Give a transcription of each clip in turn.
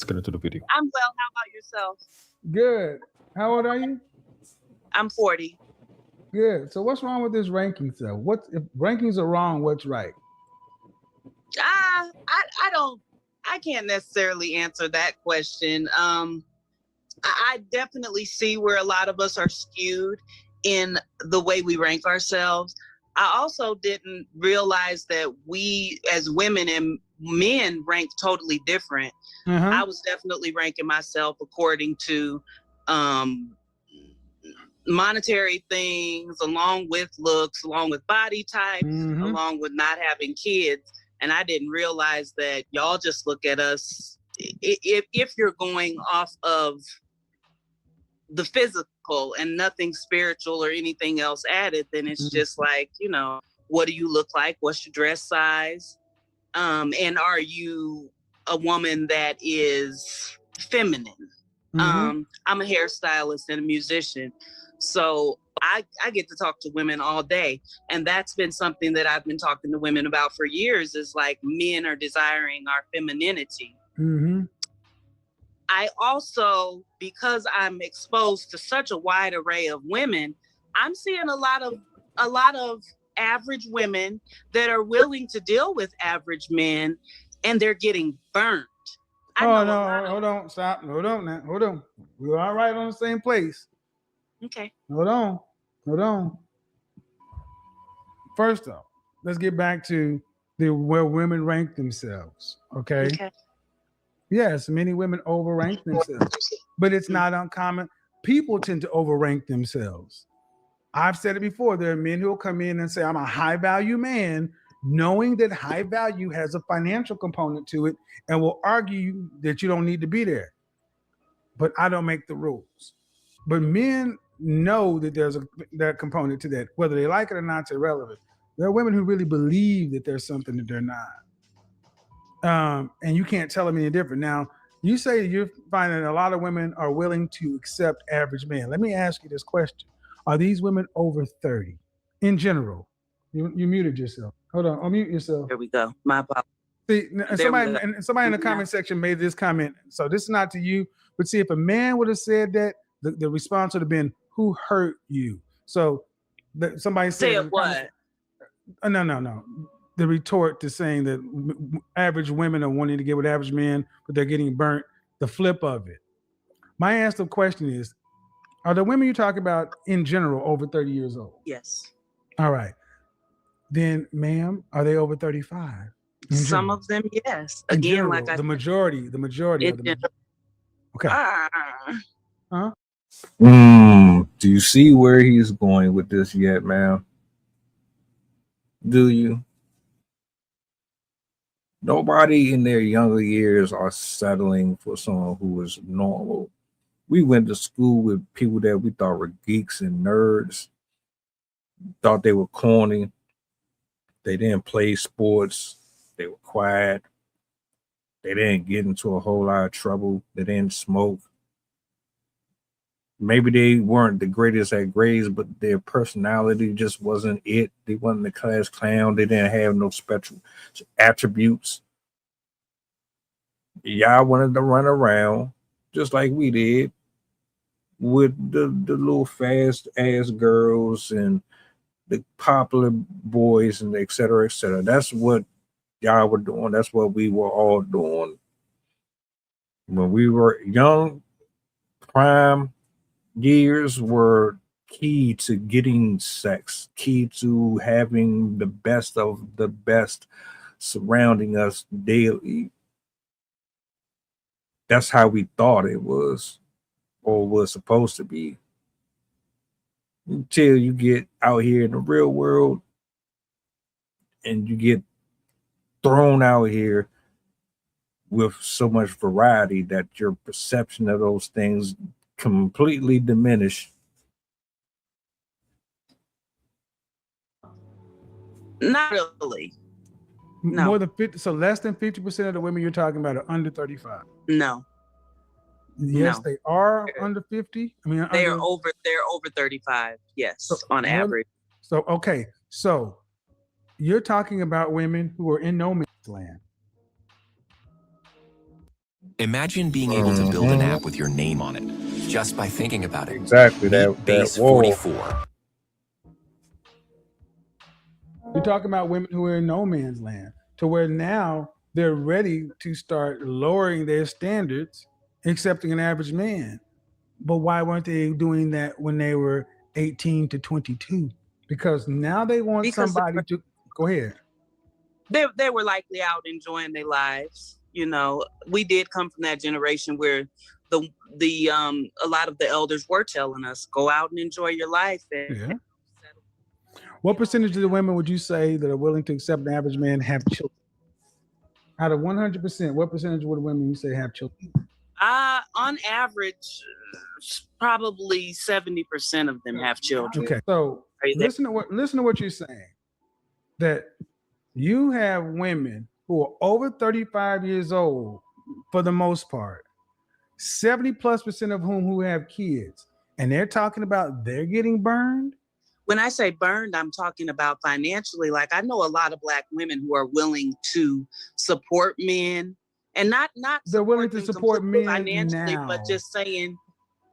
Let's get into the video. I'm well. How about yourself? Good. How old are you? I'm 40. Good. So what's wrong with this ranking stuff? What if rankings are wrong? What's right? I don't. I can't necessarily answer that question. I definitely see where a lot of us are skewed in the way we rank ourselves. I also didn't realize that we as women and men rank totally different. I was definitely ranking myself according to um, monetary things, along with looks, along with body type, along with not having kids. And I didn't realize that y'all just look at us, if you're going off of the physical and nothing spiritual or anything else added, then it's just like, what do you look like? What's your dress size? And are you a woman that is feminine? I'm a hairstylist and a musician. So I get to talk to women all day. And that's been something that I've been talking to women about for years, is like men are desiring our femininity. I also, because I'm exposed to such a wide array of women, I'm seeing a lot of average women that are willing to deal with average men, and they're getting burnt. Hold on, stop. Hold on. We're all right on the same place. Okay. Hold on. First off, let's get back to where women rank themselves. Okay. Yes, many women overrank themselves, but it's not uncommon. People tend to overrank themselves. I've said it before. There are men who will come in and say, I'm a high value man, knowing that high value has a financial component to it, and will argue that you don't need to be there. But I don't make the rules. But men know that there's that component to that. Whether they like it or not, it's irrelevant. There are women who really believe that there's something that they're not. And you can't tell them any different. Now, you say you're finding a lot of women are willing to accept average men. Let me ask you this question. Are these women over 30 in general? You muted yourself. Hold on. Unmute yourself. There we go. My apologies. See, somebody in the comment section made this comment. So this is not to you, but see, if a man would have said that, the response would have been, who hurt you? So somebody said what? No. The retort to saying that average women are wanting to get with average men, but they're getting burnt. The flip of it. My answer to the question is, are the women you talk about in general over 30 years old? Yes. All right. Then, ma'am, are they over 35? Some of them, yes. Again, general, like I the majority of them. Okay. Huh? Do you see where he's going with this yet, ma'am? Do you? Nobody in their younger years are settling for someone who is normal. We went to school with people that we thought were geeks and nerds, thought they were corny. They didn't play sports. They were quiet. They didn't get into a whole lot of trouble. They didn't smoke. Maybe they weren't the greatest at grades, but their personality just wasn't it. They wasn't the class clown. They didn't have no special attributes. Y'all wanted to run around just like we did with the little fast ass girls and the popular boys and et cetera, et cetera. That's what y'all were doing. That's what we were all doing when we were young. Prime years were key to getting sex, key to having the best of the best surrounding us daily. That's how we thought it was or was supposed to be. Until you get out here in the real world and you get thrown out here with so much variety that your perception of those things completely diminish. Not really. No. More than 50, so less than 50% of the women you're talking about are under 35. No. Yes, they are under 50. I mean, they're over 35. Yes, so, on average. So okay, so you're talking about women who are in no man's land. Imagine being able to build an app with your name on it, just by thinking about it. Exactly. Meet Base wall. 44. You're talking about women who are in no man's land, to where now they're ready to start lowering their standards, accepting an average man. But why weren't they doing that when they were 18 to 22? Because now they want somebody to go ahead. They were likely out enjoying their lives. You know, we did come from that generation where the a lot of the elders were telling us, go out and enjoy your life. Yeah. What percentage of the women would you say that are willing to accept an average man have children? Out of 100%, what percentage would women you say have children? On average, probably 70% of them have children. Okay, so listen to what you're saying. That you have women who are over 35 years old, for the most part, 70+% of whom who have kids, and they're talking about they're getting burned. When I say burned, I'm talking about financially. Like, I know a lot of Black women who are willing to support men, and not they're willing to support men financially, now, but just saying,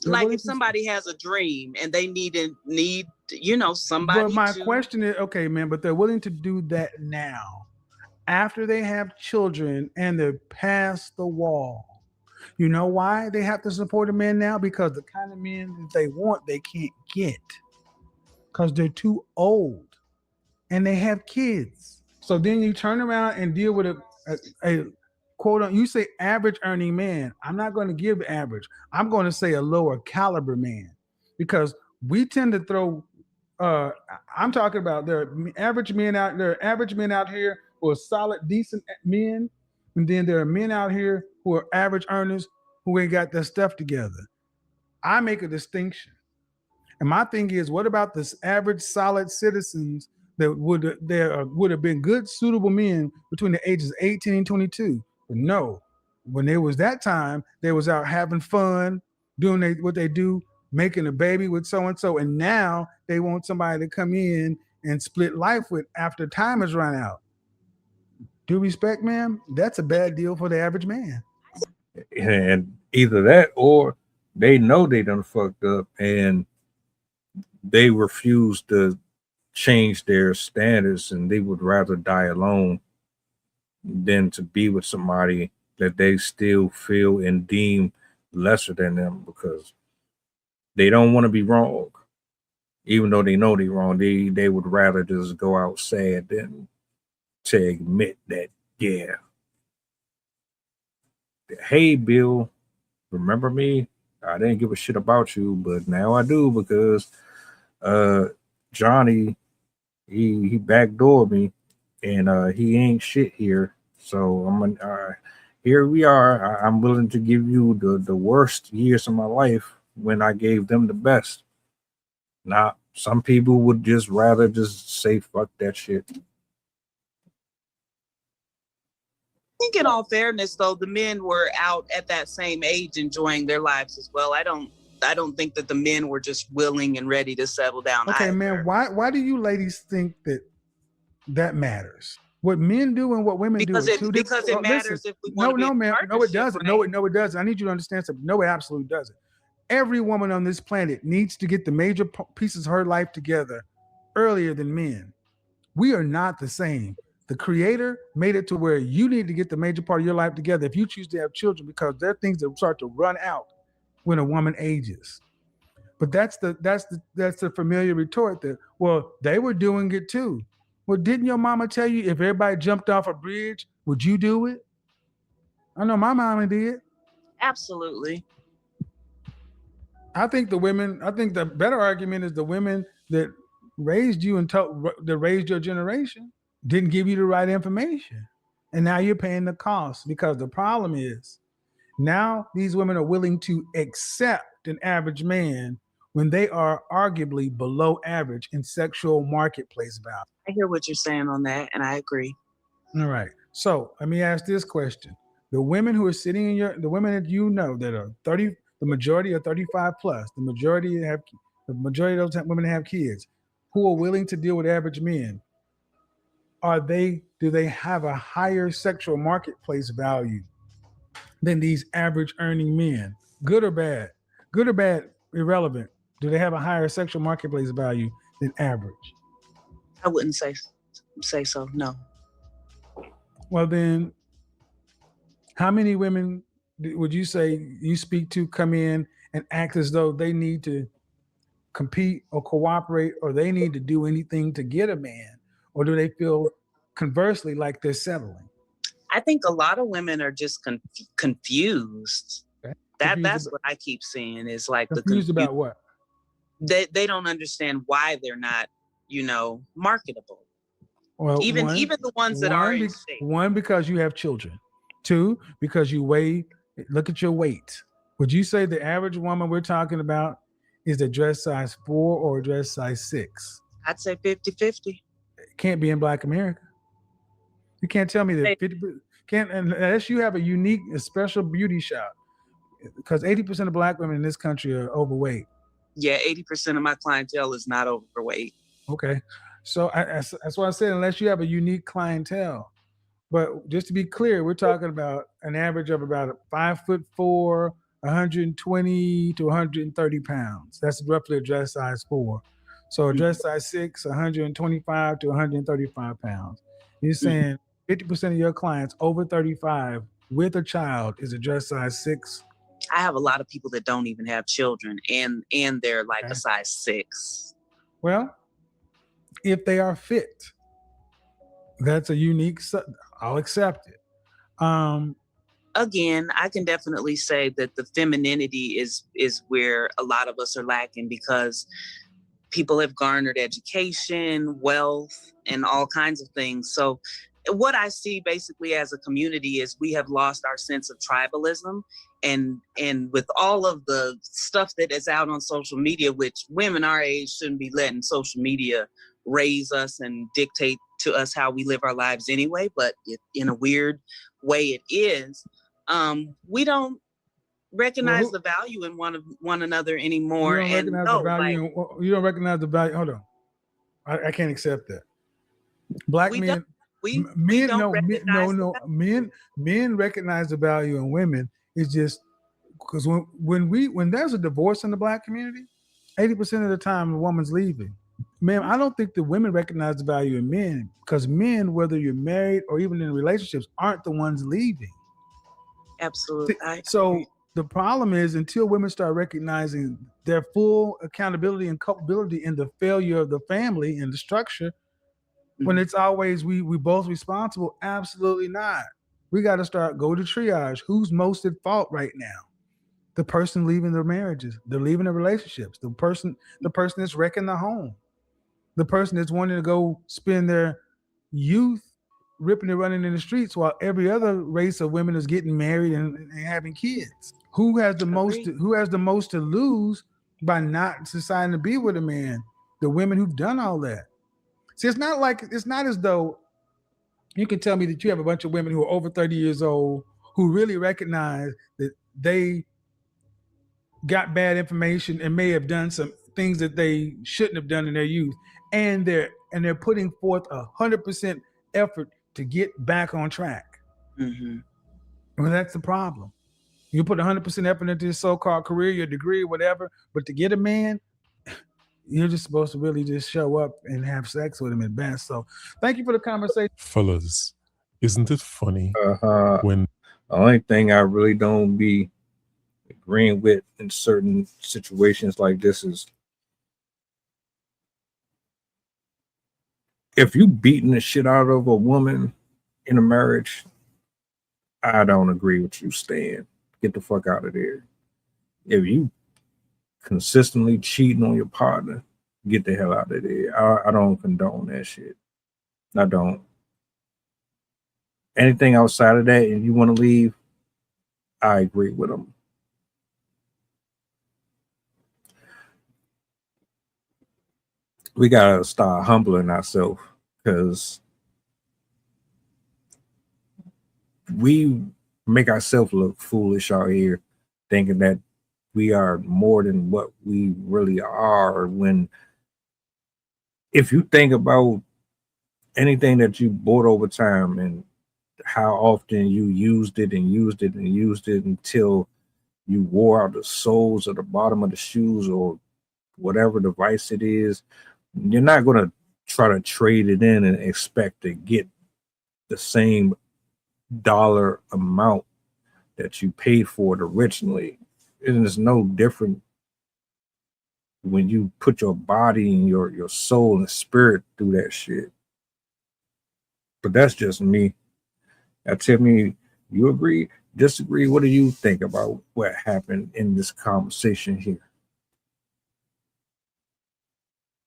they're like, if somebody has a dream and they need somebody. But my question is, okay, man, but they're willing to do that now, after they have children and they're past the wall. You know why they have to support a man now? Because the kind of men that they want, they can't get. Because they're too old and they have kids. So then you turn around and deal with a quote, you say average earning man. I'm not going to give average. I'm going to say a lower caliber man, because we tend to throw, I'm talking about there are average men out here who are solid, decent men. And then there are men out here who are average earners who ain't got their stuff together. I make a distinction. And my thing is, what about this average solid citizens that would have been good, suitable men between the ages of 18 and 22? But no, when there was that time, they was out having fun, doing what they do, making a baby with so-and-so. And now they want somebody to come in and split life with after time has run out. Due respect, man, that's a bad deal for the average man. And either that or they know they done fucked up and they refuse to change their status, and they would rather die alone than to be with somebody that they still feel and deem lesser than them, because they don't want to be wrong. Even though they know they're wrong, they would rather just go out sad than to admit that, yeah. Hey, Bill, remember me? I didn't give a shit about you, but now I do, because Johnny, he backdoored me, and he ain't shit here. So here we are. I'm willing to give you the worst years of my life when I gave them the best. Now, some people would just rather just say fuck that shit. I think in all fairness, though, the men were out at that same age enjoying their lives as well. I don't think that the men were just willing and ready to settle down. Okay, either. Man, why do you ladies think that matters? What men do and what women do. Because it matters if we want to be no, man, no, it doesn't. Right? No, it doesn't. I need you to understand something. No, it absolutely doesn't. Every woman on this planet needs to get the major pieces of her life together earlier than men. We are not the same. The Creator made it to where you need to get the major part of your life together if you choose to have children, because there are things that start to run out when a woman ages. But that's the familiar retort that, well, they were doing it too. Well, didn't your mama tell you if everybody jumped off a bridge, would you do it? I know my mama did. Absolutely. I think the better argument is the women that raised you and that raised your generation didn't give you the right information. And now you're paying the cost, because the problem is now these women are willing to accept an average man when they are arguably below average in sexual marketplace value. I hear what you're saying on that, and I agree. All right. So let me ask this question. The women who are sitting the women that you know that are 30, the majority are 35 plus, the majority of those women have kids, who are willing to deal with average men, do they have a higher sexual marketplace value than these average earning men? Good or bad? Good or bad, irrelevant. Do they have a higher sexual marketplace value than average? I wouldn't say so, no. Well, then, how many women would you say you speak to come in and act as though they need to compete or cooperate, or they need to do anything to get a man? Or do they feel conversely like they're settling? I think a lot of women are just confused. Okay. That's what I keep seeing is like confused about what? They don't understand why they're not, marketable. Well, even the ones that are in shape. One, because you have children. Two, because you weigh. Look at your weight. Would you say the average woman we're talking about is a dress size 4 or a dress size 6? I'd say 50-50. It can't be in Black America. You can't tell me that 50 can't, unless you have a special beauty shop, because 80% of Black women in this country are overweight. Yeah, 80% of my clientele is not overweight. Okay, so that's why I said unless you have a unique clientele. But just to be clear, we're talking about an average of about 5'4", 120 to 130 pounds. That's roughly a dress size 4. So a dress size 6, 125 to 135 pounds. You're saying 50% of your clients over 35 with a child is a dress size 6? I have a lot of people that don't even have children and they're like a size 6. Well, if they are fit, that's a unique, I'll accept it. Again, I can definitely say that the femininity is where a lot of us are lacking, because people have garnered education, wealth, and all kinds of things. So what I see basically as a community is we have lost our sense of tribalism, and with all of the stuff that is out on social media, which women our age shouldn't be letting social media raise us and dictate to us how we live our lives anyway, but in a weird way it is. We don't recognize the value in one another anymore. You don't recognize the value. Hold on, I can't accept that. Black men, men recognize the value in women. It's just because when there's a divorce in the Black community, 80% of the time a woman's leaving. Man, I don't think the women recognize the value in men, because men, whether you're married or even in relationships, aren't the ones leaving. Absolutely. So the problem is, until women start recognizing their full accountability and culpability in the failure of the family and the structure, when it's always we both responsible, absolutely not. We got to go to triage. Who's most at fault right now? The person leaving their marriages, they're leaving their relationships, the person that's wrecking the home, the person that's wanting to go spend their youth ripping and running in the streets while every other race of women is getting married and having kids. Who has the most to lose by not deciding to be with a man? The women who've done all that. See, it's not as though you can tell me that you have a bunch of women who are over 30 years old who really recognize that they got bad information and may have done some things that they shouldn't have done in their youth, and they're putting forth 100% effort to get back on track. Well, that's the problem. You put 100% effort into your so-called career, your degree, whatever, but to get a man, you're just supposed to really just show up and have sex with him at best. So thank you for the conversation. Fellas, isn't it funny when the only thing I really don't be agreeing with in certain situations like this is, if you beating the shit out of a woman in a marriage, I don't agree with you, Stan. Get the fuck out of there. If you consistently cheating on your partner, get the hell out of there. I don't condone that shit. I don't. Anything outside of that, and you want to leave, I agree with them. We gotta start humbling ourselves, because we make ourselves look foolish out here, thinking that we are more than what we really are. When, if you think about anything that you bought over time and how often you used it and used it and used it until you wore out the soles of the bottom of the shoes or whatever device it is. You're not going to try to trade it in and expect to get the same dollar amount that you paid for it originally. And it's no different when you put your body and your soul and spirit through that shit. But that's just me. Now, Tiffany, you agree, disagree? What do you think about what happened in this conversation here?